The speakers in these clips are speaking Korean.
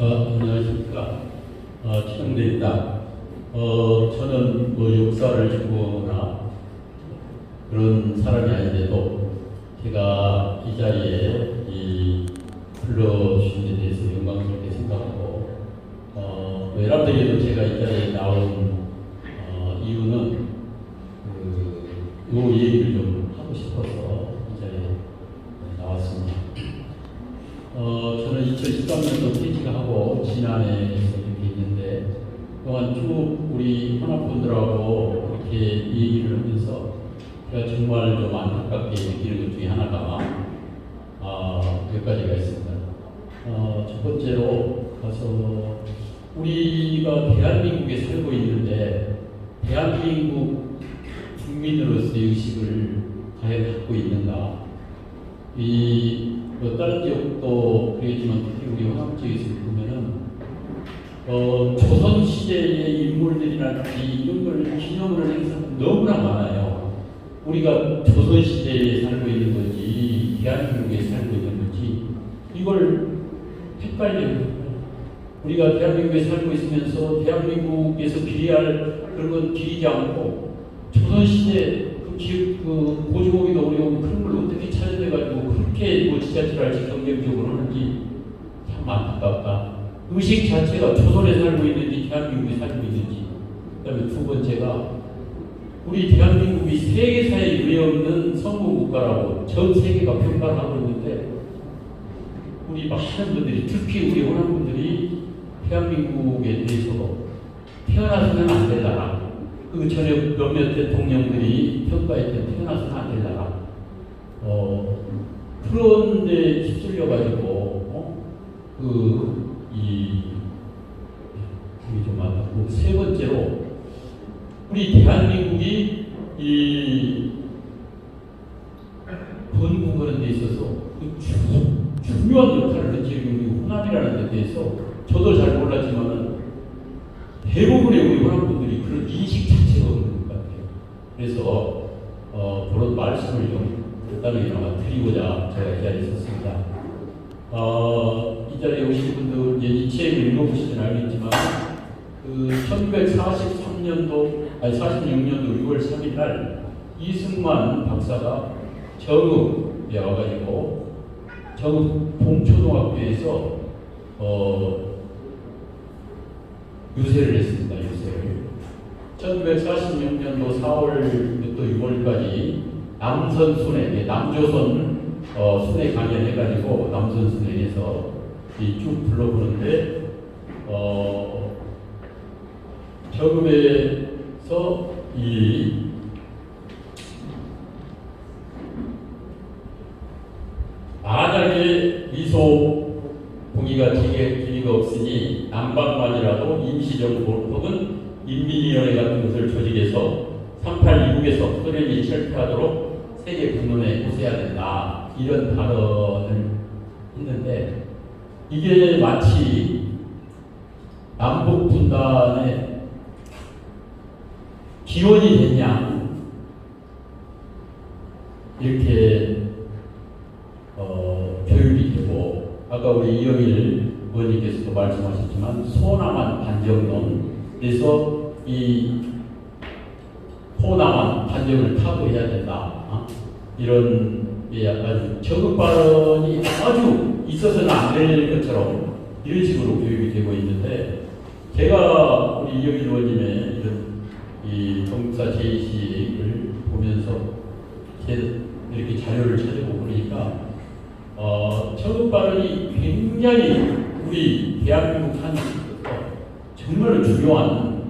안녕하십니까. 최영대입니다. 저는 역사를 전공하거나 그런 사람이 아닌데도 제가 이 자리에 불러주신 데 대해서 영광스럽게 생각하고, 외람되게도 제가 이 자리에 나온 이유는 요 얘기를 좀 하고 싶어서 이 자리에 나왔습니다. 저는 2013년도 퇴직하고 지난해에서 이렇게 있는데, 그동안 쭉 우리 현업분들하고 이렇게 얘기를 하면서 제가 정말 좀 안타깝게 느끼는 것 중에 하나가 몇 가지가 있습니다. 첫 번째로 가서 우리가 대한민국에 살고 있는데 대한민국 국민으로서의 의식을 과연 갖고 있는가? 다른 지역도 그러지만 특히 우리 화남 지역에서 보면은 조선시대의 인물들이랄지 이런 걸 기념을 하는 사람 너무나 많아요. 우리가 조선시대에 살고 있는 건지 대한민국에 살고 있는 건지 이걸 헷갈려요. 우리가 대한민국에 살고 있으면서 대한민국에서 비리할 그런 건 비리지 않고 조선시대 그 보조공이도 어려운 그런 걸 어떻게 찾아내가지고 그렇게 지자체를 할지 경쟁적으로 하는지 참 안타깝다. 의식 자체가 조선에 살고 있는지 대한민국에 살고 있는지. 그 다음에 두 번째가 우리 대한민국이 세계사에 유례없는 선진국가라고 전 세계가 평가를 하고 있는데 우리 많은 분들이 특히 우리 호남분들이 대한민국에 대해서 태어나서는 안 될 나라, 그 전에 몇몇 대통령들이 평가했던 태어나서는 안 될 나라, 그런데 휩쓸려가지고 이게 좀 많았고, 세 번째로 우리 대한민국이 건국하는 데 있어서 중요한 역할을 했지. 우리 호남이라는 데 대해서 저도 잘 몰랐지만은 대부분의 우리 호남분들이 그런 인식 자체가 없는 것 같아요. 그래서 그런 말씀을 좀 간단하게 드리고자 제가 이 자리에 섰습니다. 이 자리에 오신 분들 이 책을 읽어보시면 알겠지만 46년도 6월 3일 날 이승만 박사가 정읍에 와가지고 정읍 봉초등학교에서 유세를 했습니다. 유세를 1946년도 4월부터 6월까지 남선 순회, 남조선 순회 강연해가지고 남선 순회에서 쭉 불러보는데 정읍에서 만약에 미소 공의가 기미가 없으니 남방만이라도 임시정부 혹은 인민위원회 같은 것을 조직해서 38 이국에서 소련이 철폐하도록 세계 공론에 보세야 된다, 이런 발언을 했는데 이게 마치 남북 분단의 기원이 됐냐 이렇게 교육이 되고, 아까 우리 이영일 의원님께서도 말씀하셨지만 소남한 반정론에서 이 호남한 반정을 타도해야 된다, 이런 약간 저급 발언이 아주 있어서는 안 될 것처럼 이런 식으로 교육이 되고 있는데, 제가 우리 이영일 의원님의 이런 이 동사 제의식을 보면서 이렇게 자료를 찾아보고 그러니까 저급 발언이 굉장히 우리 대한민국 한국에서 정말로 중요한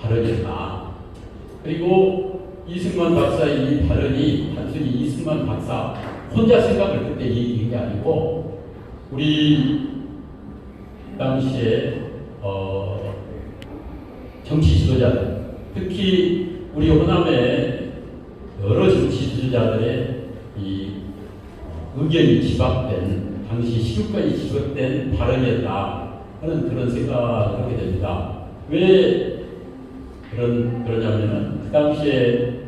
발언이었다. 그리고 이승만 박사의 이 발언이 단순히 이승만 박사 혼자 생각을 그때 얘기한 게 아니고 우리 당시에 정치 지도자들, 특히 우리 호남의 여러 정치 지도자들의 이 의견이 지박된, 당시 시국까지 지박된 발언이었다 하는 그런 생각을 하게 됩니다. 왜 그러냐면은 그 당시에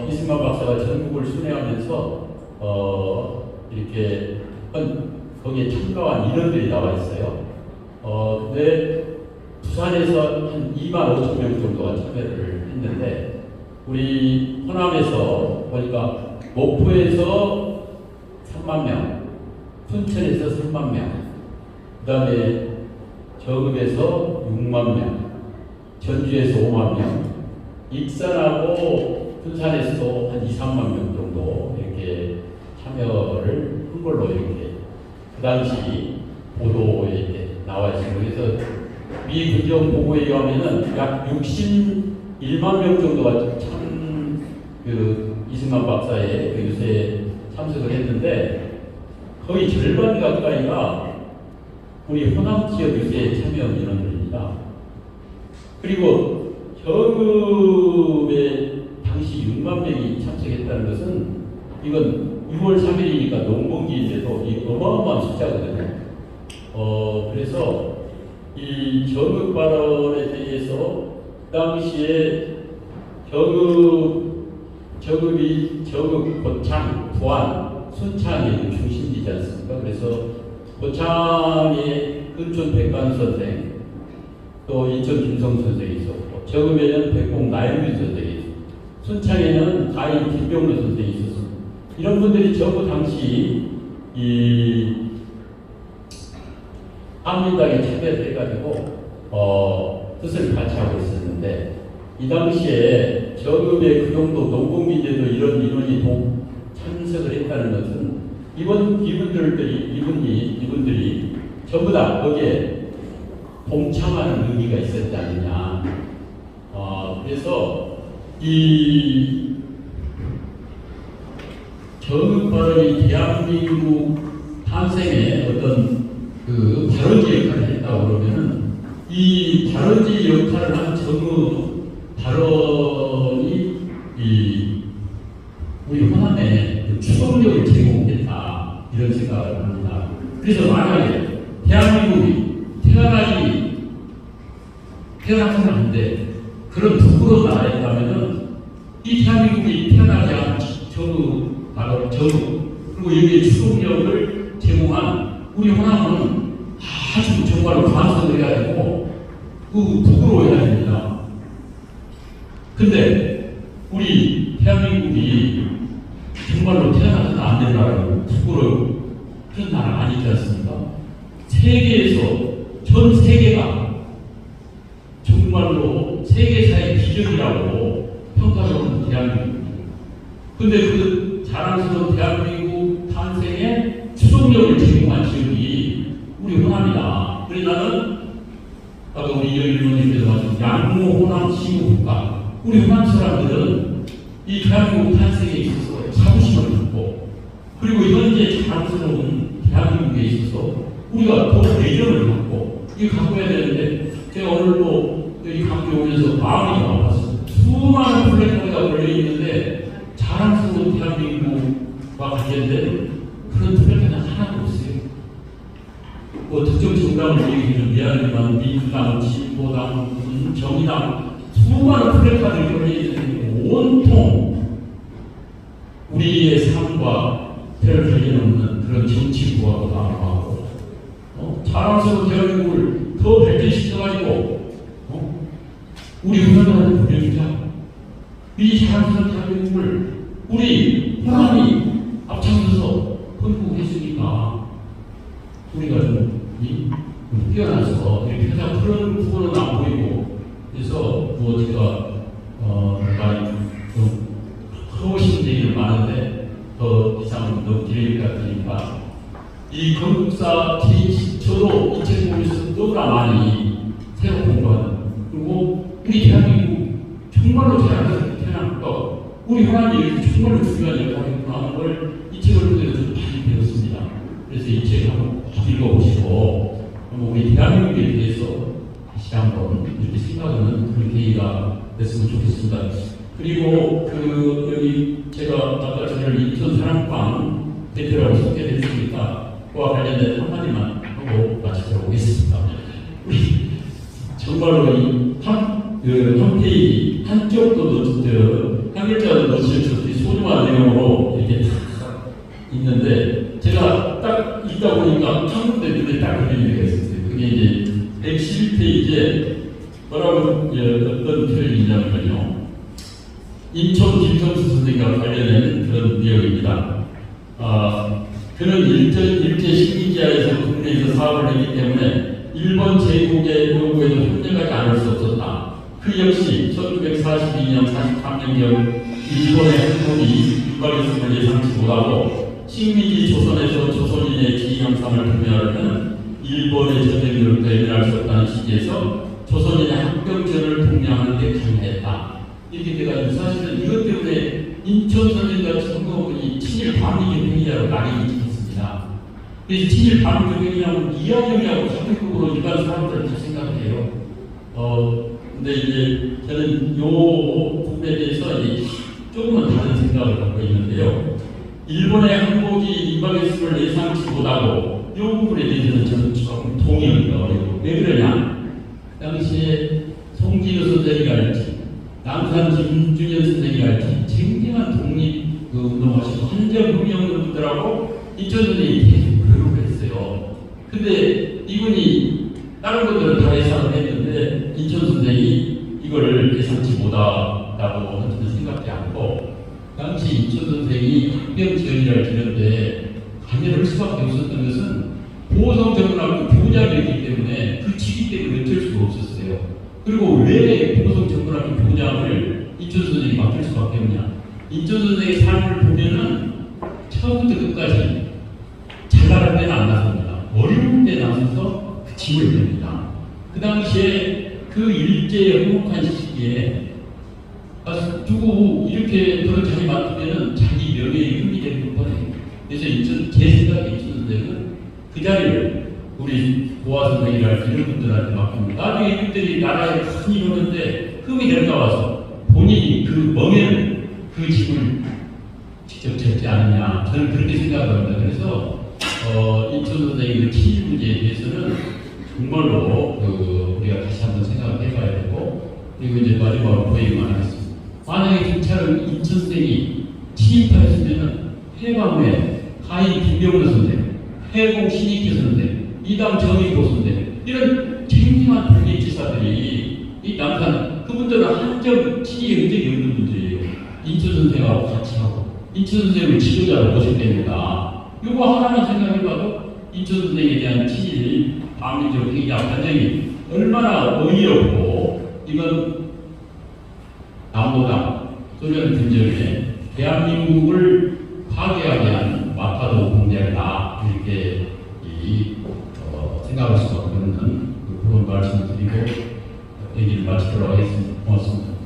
이승만 박사가 전국을 순회하면서 이렇게 한 거기에 참가한 인원들이 나와 있어요. 근데 부산에서 한 2만 5천 명 정도가 참여를 했는데 우리 호남에서 보니까 목포에서 3만 명, 순천에서 3만 명, 그 다음에 저급에서 6만 명, 전주에서 5만 명, 익산하고 군산에서도 한 2, 3만 명 정도 이렇게 참여를 한 걸로 이렇게 그 당시 보도에 이렇게 나와 있습니다. 그래서 미 군정 보고에 의하면은 약 61만 명 정도가 이승만 박사의 그 유세에 참석을 했는데 거의 절반 가까이가 우리 호남 지역 유세에 참여 인원들입니다. 그리고 저급에 당시 6만 명이 참석했다는 것은 이건 6월 3일이니까 농번기인데도 이 어마어마한 숫자거든요. 그래서 이 저급 발언에 대해서 당시에 저급 고창, 부안, 순창이 중심지지 않습니까? 그래서 고창에 근촌 백관 선생, 또 인천 김성 선생이 있었고, 저급에는 백봉 나영균 선생이 있었고, 순창에는 가인 김병로 선생이 있었습니다. 이런 분들이 전부 당시 이 한민당에 참여를 해가지고 뜻을 같이 하고 있었는데 이 당시에 저급의 그 정도 농공민들도 이런 인원이 참석을 했다는 것은 이분들이 전부 다 거기에 동참하는 의미가 있었지 않느냐. 그래서 이 저급 발언이 대한민국 탄생에 어떤 그 발언지 역할을 했다고 그러면은 이 발언지 역할을 한 저급 발언이 우리 호남에 추동력을 제공했다 이런 생각을 합니다. 그래서 만약에 대한민국이 태어나서는 안 돼. 그런 부끄러운 나라에 있다면은 이 대한민국이 태어나지 않은 저급 그리고 여기에 추동력을 제공한 우리 호남은 아주 정말로 감사를 해야 되고 부끄러워해야 됩니다. 근데 우리 대한민국이 정말로 태어나서는 안 된 나라고 부끄러워 그런 나라 아니지 않습니까? 세계에서 전 세계가 정말로 세계사의 기적이라고 평가하는 대한민국. 근데 그 자랑스러운 대한민국 탄생에 추동력을 제공한 지역이 우리 호남이다. 그래서 나는 아까 우리 이영일님께서 말씀 양모 호남 시국국가. 우리 호남 사람들은 이 대한민국 탄생에 있어서 자부심을 갖고 그리고 현재 자랑스러운 대한민국에 있어서 우리가 더 애정을 갖고 이거 갖고 해야 되는데 제가 오늘도 여기 강주에 오면서 마음이 아팠어요. 수많은 플랫폼이 걸려있는데 자랑스러운 대한민국과 관련된 그런 플랫폼이 하나도 없어요. 뭐 특정 정당을 얘기해주면 미안하지만 민주당, 진보당, 정의당 수많은 플랫폼이 걸려있는데 온통 우리의 삶과 별 관련 없는 그런 정치 부하고 나하고 자랑스러운 대한민국을 더 발전시켜가지고 우리 후손들한테 보여주자. 이 자랑스러운 대한민국을 우리 호남이 앞장서서 건국했으니까 우리가 좀 뛰어나서 이렇게 하자 그런 부분은 안 보이고 그래서 뭐 제가 많이 좀 하고 싶은 얘기는 많은데 더 이상 너무 길게 같으니까 이 건국사 저도 이 책 보면서 너무나 많이 새로 공부하는 그리고 우리 대한민국 정말로 태어난 거 우리 호남이 이렇게 정말로 중요한 역할을 했구나 하는 걸 이 책을 통해서 많이 배웠습니다. 그래서 이 책 한번 읽어보시고 우리 대한민국에 대해서 다시 한번 이렇게 생각하는 그런 계기가 됐으면 좋겠습니다. 그리고 여기 제가 아까 전에 인천 사랑방 대표라고 소개했으니까 그와 관련된 한마디만 하고 마치도록 하겠습니다. 우리 정말로 한 페이지 한쪽도 한 글자도 놓칠 수 없이 소중한 내용으로 이렇게 다 있는데 제가 딱 이 읽다 보니까 한 군데 눈에 딱 그런 얘기가 있었어요. 그게 이제 111페이지에 뭐라고 어떤 표현이냐면요. 인천 김성수 선생과 관련된 그런 내용입니다. 그는 일제 식민지하에서 국내에서 사업을 했기 때문에 일본 제국의 요구에도 협력하지 않을 수 없었다. 그 역시 1942년 43년경 일본의 항복이 유발했음을 예상치 못하고 식민지 조선에서 조선인의 지위 향상을 분명하려면 일본의 전쟁으로부터 해결할 수 없다는 시기에서 조선인의 합병전을 독려하는 데 강요했다. 이렇게 돼가지고 사실은 이것 때문에 인천 선생과 정거분이 친일 반미교 행위라고 난리 쳤습니다. 그래서 친일 반미교 행위라고 이화영이라고 적극적으로 일반 사람들은 다 생각해요. 근데 이제 저는 요 부분에 대해서 이제 조금은 다른 생각을 갖고 있는데요. 일본의 항복이 임박했음을 예상치 못하고 이 부분에 대해서는 저는 조금 동의하기가 어려워. 왜 그러냐? 당시에 송진우 선생이랄지 남산 김준현 선생이랄지 굉장한 독립운동하시고 한정혁명 분들하고 인천 선생님이 계속 교육을 했어요. 근데 이분이 다른 분들은 다 예상을 했는데 인천 선생이 이걸 예상치 못하다고 저는 생각지 않고 당시 인천 선생이 합병지원이라 그러는데 관여를 할 수밖에 없었던 것은 보성정문학교 교장이었기 때문에 그 직위 때문에 어쩔 수가 없었어요. 그리고 왜 보성정문학교 교장을 인천 선생이 맡을 수밖에 없냐? 인천 선생의 삶을 보면은 처음부터 끝까지 잘 나갈 때는 안 나섭니다. 어려울 때 나서서 그 짐을 냅니다. 그 당시에 그 일제의 행복한 시기에 누구 이렇게 그런 자리 맡으면은 자기 명예에 흠이 되는 뻔해. 그래서 제 생각에 인천 선생은 그 자리를 우리 보아 선생이랄 이런 분들한테 맡깁니다. 나중에 이들이 나라에 큰 일을 하는데 흠이 될까 와서 본인이 그 멍에는 그 짐을 직접 졌지 않느냐. 저는 그렇게 생각합니다. 그래서 인천 선생의 그 친일 문제에 대해서는 정말로 우리가 다시 한번 생각을 해봐야 되고, 그리고 이제 마지막으로 그 얘기만 하겠습니다. 만약에 경찰은 인천 선생이 침입하였으면 해방후에 가인 김병호 선생, 해공 신익규 선생, 이당 정의고 선생 이런 챙김한 독립지사들이 이 남산 그분들은 한정 친일 흔적이 없는 분들이에요. 인천 선생하고 같이 하고 인천 선생을 지도자로 모셨답니다. 이거 하나만 생각해봐도 인천 선생에 대한 친일 반민족 행위와 반정이 얼마나 어이없고 이건 남보당 소련 근절에 대한민국을 파괴하게 한 마파도 공작이다 이렇게 생각할 수밖에 없는 그런 말씀을 드리고 얘기를 마치도록 하겠습니다. 고맙습니다.